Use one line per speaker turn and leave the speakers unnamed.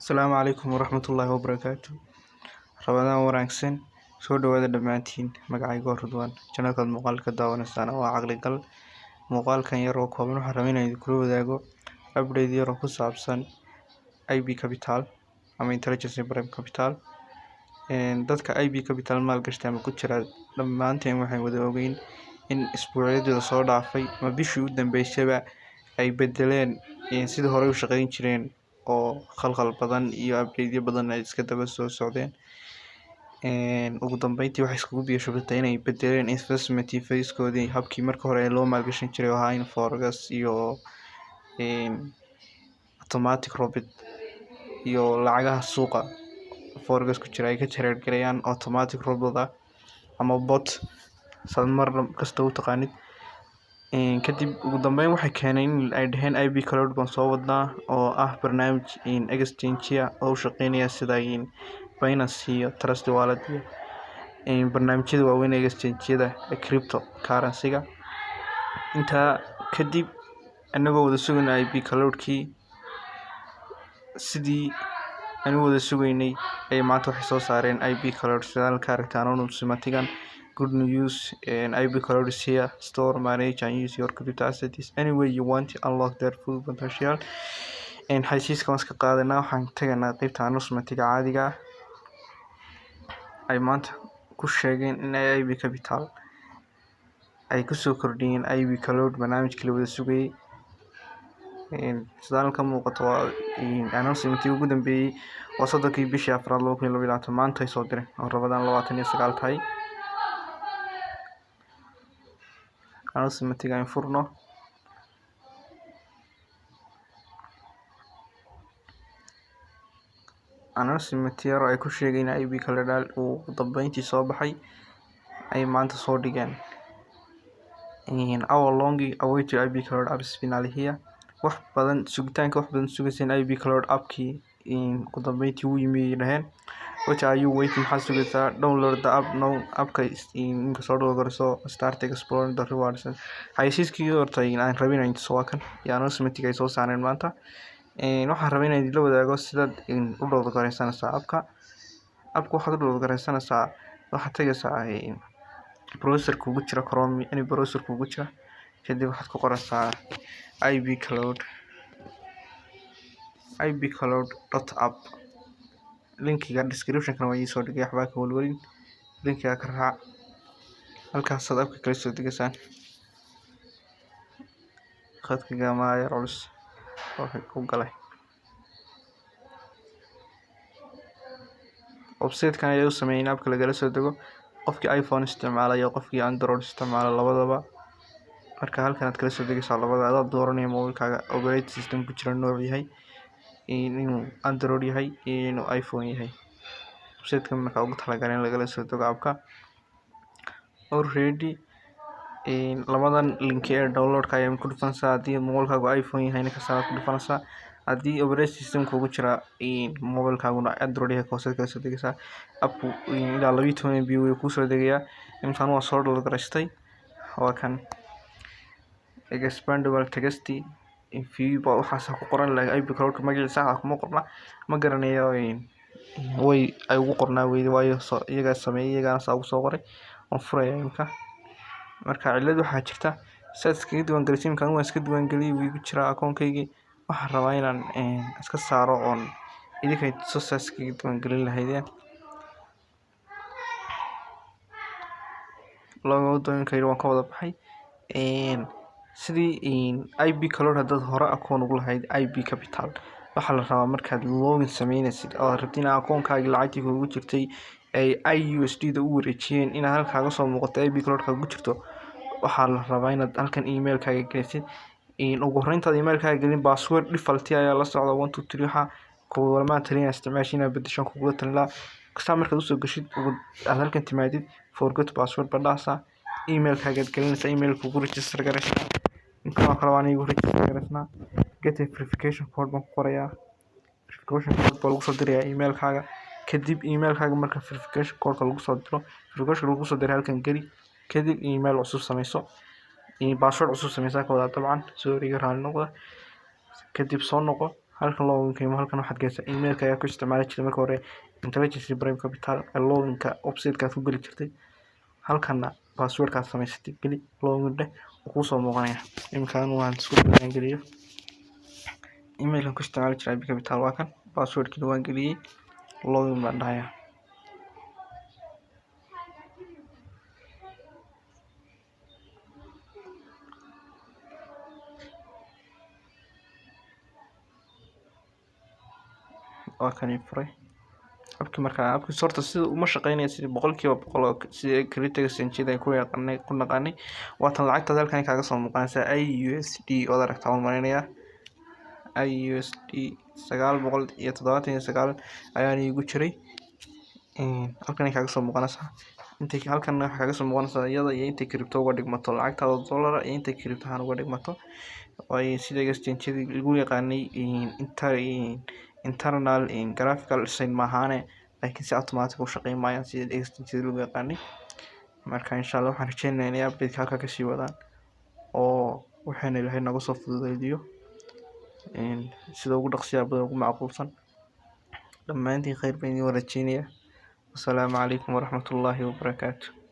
Asalaamu calaykum waraxmatullaahi wabarakaatu. Rabadaan wanaagsan. Soo dhawaada dhammaantiin. Magacayga waa Ridwaan. Channelka muuqaalka daawanaysaan waa caqli gal. Muuqaalkan yar oo kooban waxaan rabaa inaan idinku wadaago update yar oo ku saabsan IB Capital ama Intelligence Prime Capital. Dadka IB Capital maalgashta ama ku jira dhammaanteen waxay wada ogeyn in isbuucyadii soo dhaafay ama bishii u dambeysayba ay bedeleen sidii hore u shaqeyn jireen oo khalkhal badan iyo update badan ay iska daba soo socdeen. Ugu dambeyntii waxay iskugu biyo-shubtay inay bedeleen investment phase-koodii habkii marka hore loo maalgashan jiray oo ahaa in forex iyo automatic robot iyo lacagaha suuqa forex ku jira ay ka trade-gareeyaan automatic robot ama bot mar kasta u taqaanid. Kadib ugu dambeyn waxay keeneen in ay dhaheen IB Cloud baan soo wadnaa oo ah barnaamij exchange oo u shaqeynaya sida Binance iyo Trust Wallet iyo barnaamijyada waaweyn ee exchange-yada cryptocurrency-ga. Intaa kadib anagoo wada sugaynay IB Cloud-kii sidii aan wada sugaynay ay maanta waxay soo saareen IB Cloud sidaan ka aragtaan oo numsimatigan. Good news, IB Cloud is here. Store, manage and use your crypto assets any way you want to unlock their full potential. Xaysiiska waan iska qaadanaa waxaan tagaynaa qaybta numsimatiga caadiga ay maanta ku sheegeen in IB Capital ay ku soo kordhiyeen IB Cloud barnaamijkii la wada sugayay. Sidaan ka muuqato waa announcement-kii ugu dambeeyay oo 3 bishii April 2022 maanta ay soo direen oo Rabadaan 29 tahay. announcement-ga in furno announcement yar ay ku sheegeen IB Cloud uu dambeyntii soo baxay ay maanta soo dhigeen. Our long awaited IB Cloud app is finally here. wax badan sugayseen IB Cloud app-kii ugu dambeyntii wuu yimid dhaheen. What are you waiting? Maxaa sugaysaa? Download the app now. Appka in soo downloadayso start exploring the rewards. Xaysiiskii horta aan rabin inaan soo kan iyo announcement-ga ay soo saareen maanta. Waxaan rabaa inaan idin la wadaago sida u download-gareysanaysaa appka. Appka waxaad u download-gareysanaysaa waxaad tagaysaa browser kugu jira Chrome any browser kugu jira. Kadib waxaad ku qoraysaa ibcloud.app. linkiga description-ka waa soo dhigay waxba ka walwalin. linkiga ka raac halkaas aad appka kala soo degaysaan. khadkiga ma yar culus oo galay. website-kan ayaa u sameeyay appka lagala soo dego qofkii iPhone isticmaala iyo qofkii Android isticmaala labadaba. Marka halkan aad kala soo degaysaa labada aad dooranaya mobilkaaga operating system ku jira nooc yahay inuu Android yahay iyo inuu iPhone yahay. website-kan marka ugu talagalay in lagala soo dego appka already labadan link ee download-ka ayaa ku dhufanaysaa. haddii mobilkaagu iPhone yahay ka saar ku dhufanaysaa. haddii operating system kugu jira mobilkaaguna Android yahay ka soo degaysaa. appku ilaa 12 MB way ku soo degayaa. intaan waa soo download-gareystay waa kan expandable text view waxaas ku qoran IB Cloud magaciisa kuma qorna ma garanayo way ay ugu qornaa waayo iyaga sameeyay iyagana ugu soo qoray oo furaya imka. marka cilad waxaa jirta iskaga diiwaangelisay kan waa iska diiwaangeliyay wuu jira account-kaygii. waxaan rabaa inaan iska saaro on idinka soo iskaga diiwaangelin lahaydeen. login waan ka wada baxay. sidii IB Cloud haddaad hore account ugu lahayd IB Capital waxaa la rabaa markaad login sameynaysid oo rabtid in account-kaaga lacagtii kugu jirtay ay USD-da u wareejiyeen inaad halkaaga soo muuqato IB Cloud-kaaga ku jirto. waxaa la rabaa inaad halkan email-kaaga gelisid. ugu horreyntaad email-kaaga gelin password default ayaa la socda 1 2 3 waxa kuwa walma talin isticmaashin inaad bedesho kugu talina kasta markaad u soo gashid aad halkan timaadid forget password badhaasa email-kaaga gelinaysa email kugu register garaysa. inta kale waan igu register garaysna get a verification code baan qorayaa. verification code baa lagu soo dirayaa email-kaaga. kadib email-kaaga marka verification code lagu soo diro lagu soo diray halkan geli. kadib email cusub sameyso password cusub sameysaa ka wada dabcan soo riga raali noqda. kadib soo noqo halkan login ka halkan waxaad geysaa emailka ayaa ku isticmaali jirtay marka hore Intelligence Prime Capital loginka website-ka ku gali jirtay halkana password-ka samaysatay geli login dheh ku soo muuqanaya imkaan waan isku geliyo emailkan ku isticmaali jiray IB Capital waa kan password-kii waan geliyay login baan dhahayaa waa kan furay abki markaa abki sorta sida uma shaqeynaya sida boqolkiiba boqol sida critical sensitive ay ku yaqaanay ku naqaanay waatan lacagta halkan kaaga soo muuqanaysa USD oo aragtaa oo marinaya USD 979 ayaan igu jiray halkan kaaga soo muuqanaysa inta halkan waxa kaaga soo muuqanaysa iyada iyo inta crypto uga dhigmato lacagta dollar iyo inta crypto aan uga dhigmato ay sida exchange lagu yaqaanay inta internal graphical design mahane laakiin si automatic u shaqeyn maayaan sida exchange lagu yaqaanay marka insha Allah waxaan rajeynayaa inay update halka ka sii wadaan oo waxaan ilaahay nagu soo fududeeyo sida ugu dhaqsiyaha badan ugu macquulsan dhammaantiin khayr baan idin wada rajeynayaa. Assalaamu calaykum waraxmatullaahi wabarakaatuh.